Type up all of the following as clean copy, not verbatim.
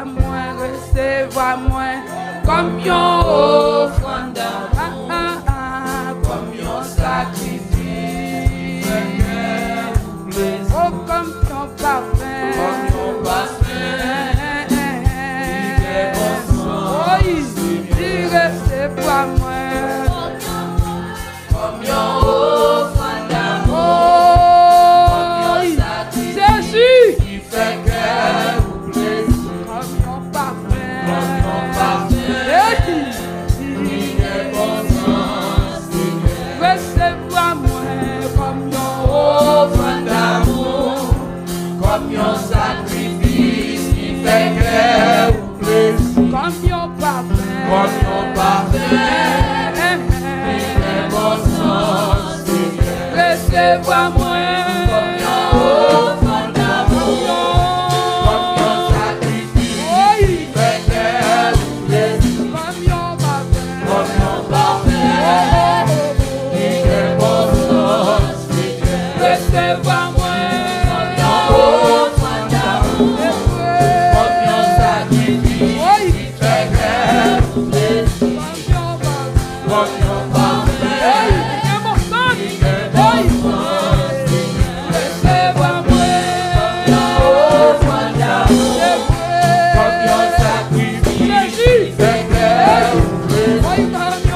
recevez-moi comme yon offrande, comme yon sacrifice, oh comme yon parfum, oh il recevez-moi comme yon offrande d'amour, comme yon sacrifice, Jésus qui fait cœur ou plaisir, comme yon parfum, il est bon sens, recevez-moi comme yon offrande d'amour, comme yon sacrifice qui fait cœur ou plaisir, comme yon parfum, recevez-moi comme yon offrande d'amour, comme yon sacrifice qui fait cœur ou plaisir, comme yon parfum, qui est bon sens, recevez-moi comme yon offrande d'amour, comme yon sacrifice qui fait cœur ou plaisir, comme yon parfum.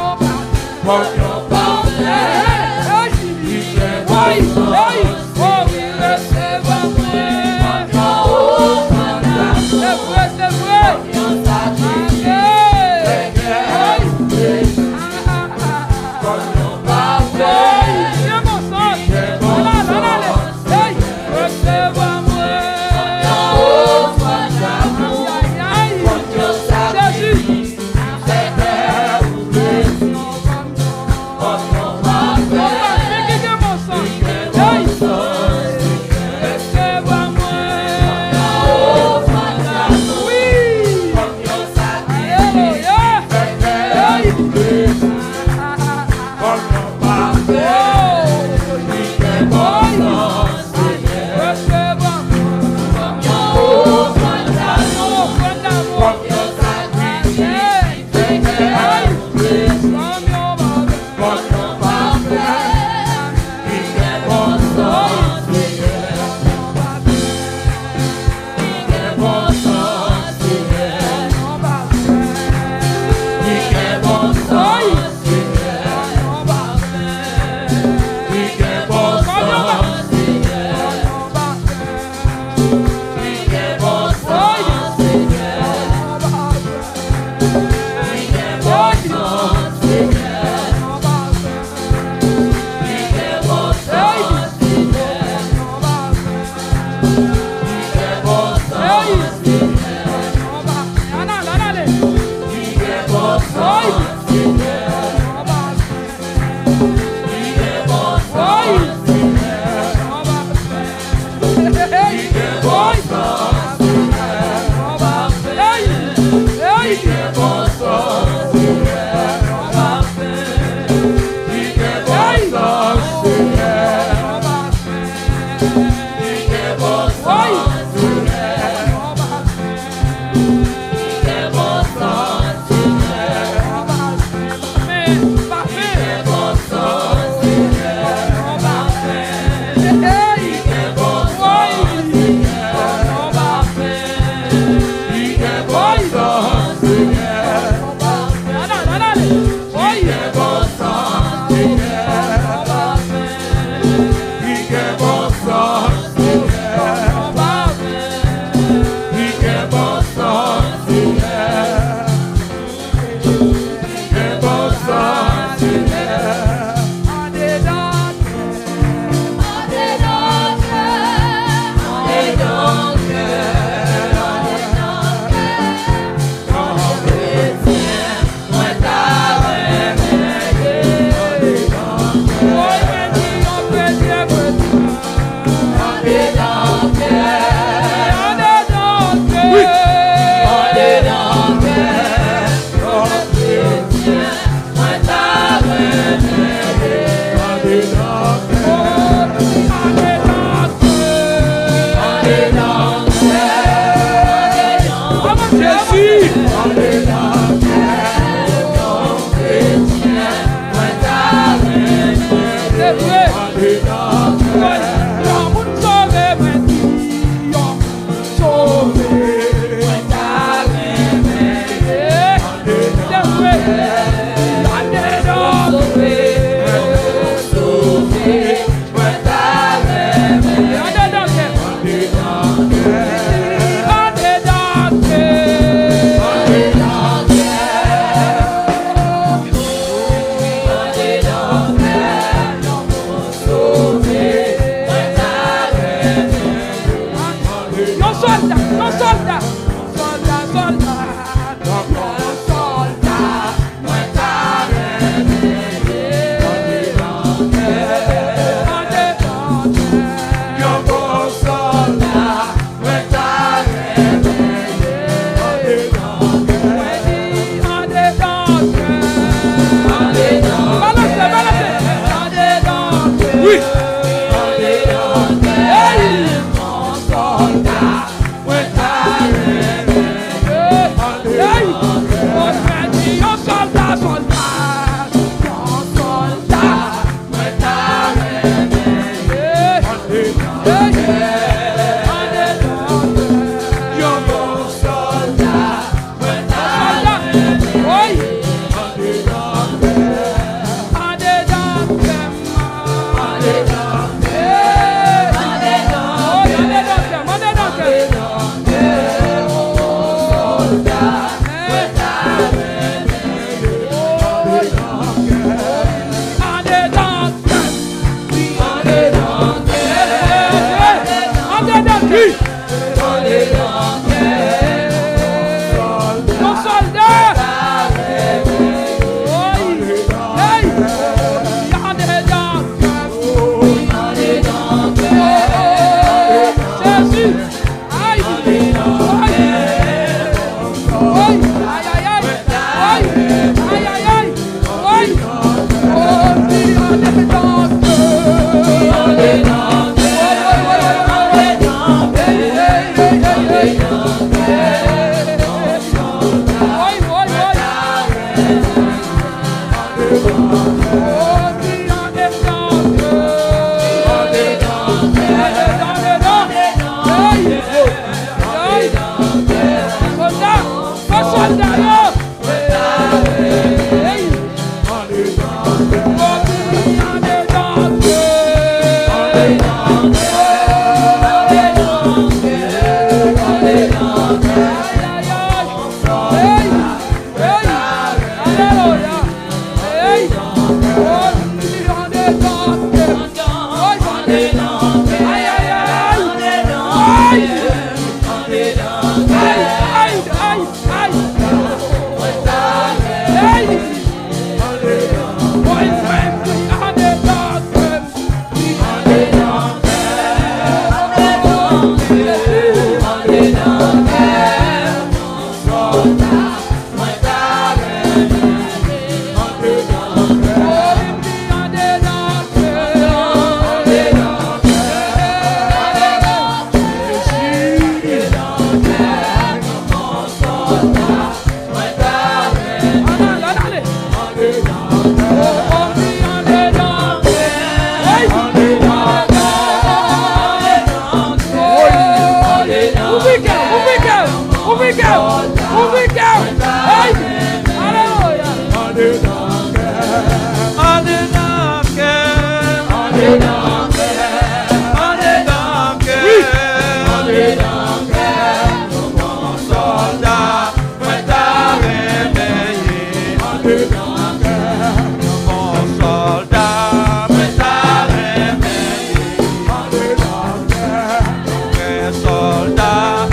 Soldat,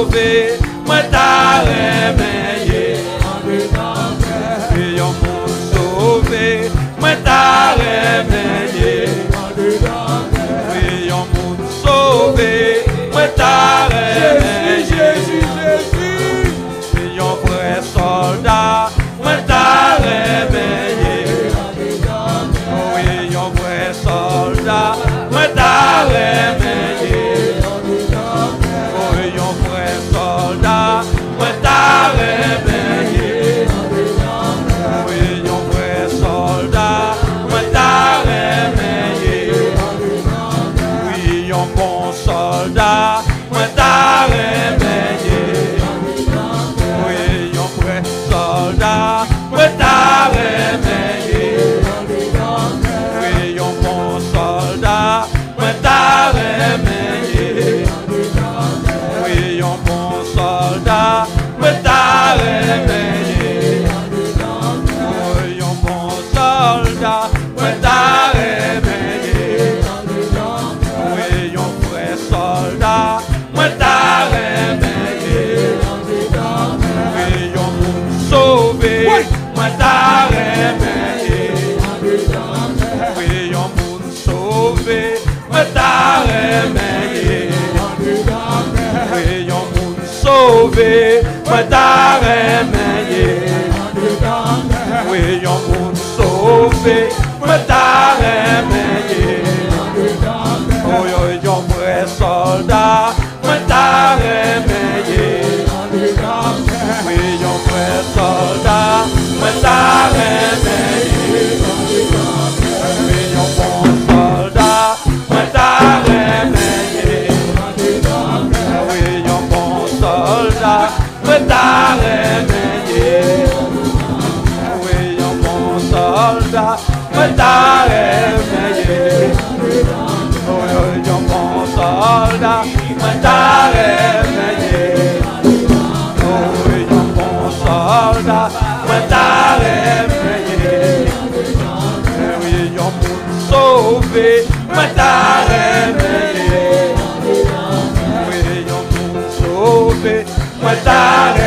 sauvé, moi t'a réveillé. Rayon monde sauvé, moi t'a réveillé. Rayon monde sauvé, moi t'a réveillé. Jésus, Jésus. Rayon vrai soldat, moi t'a réveillé. Rayon vrai soldat, moi t'a réveillé. Rayon vrai soldat, moi t'a réveillé. Rayon vrai soldat, moi t'a réveillé. Rayon bon soldat, moi t'a réveillé. Rayon vrai soldat, moi t'a réveillé. Rayon bon soldat, moi t'a réveillé. Rayon bon soldat, moi t'a réveillé. Rayon bon soldat, moi t'a réveillé. Rayon vrai soldat, moi t'a réveillé. Rayon bon sauvé, moi t'a réveillé. Rayon bon sauvé, moi t'a réveillé. Rayon bon sauvé, moi t'a réveillé. Rayon bon sauvé, moi t'a réveillé. Rayon vrai soldat, moi t'a réveillé. Rayon vrai soldat, moi t'a réveillé. Rayon bon soldat, moi t'a réveillé. Rayon bon soldat, moi t'a réveillé. Rayon bon soldat, moi t'a réveillé. Rayon bon soldat, moi t'a réveillé. Rayon bon soldat, moi t'a réveillé. Rayon bon sauvé, moi t'a réveillé. Rayon bon sauvé, moi t'a réveillé.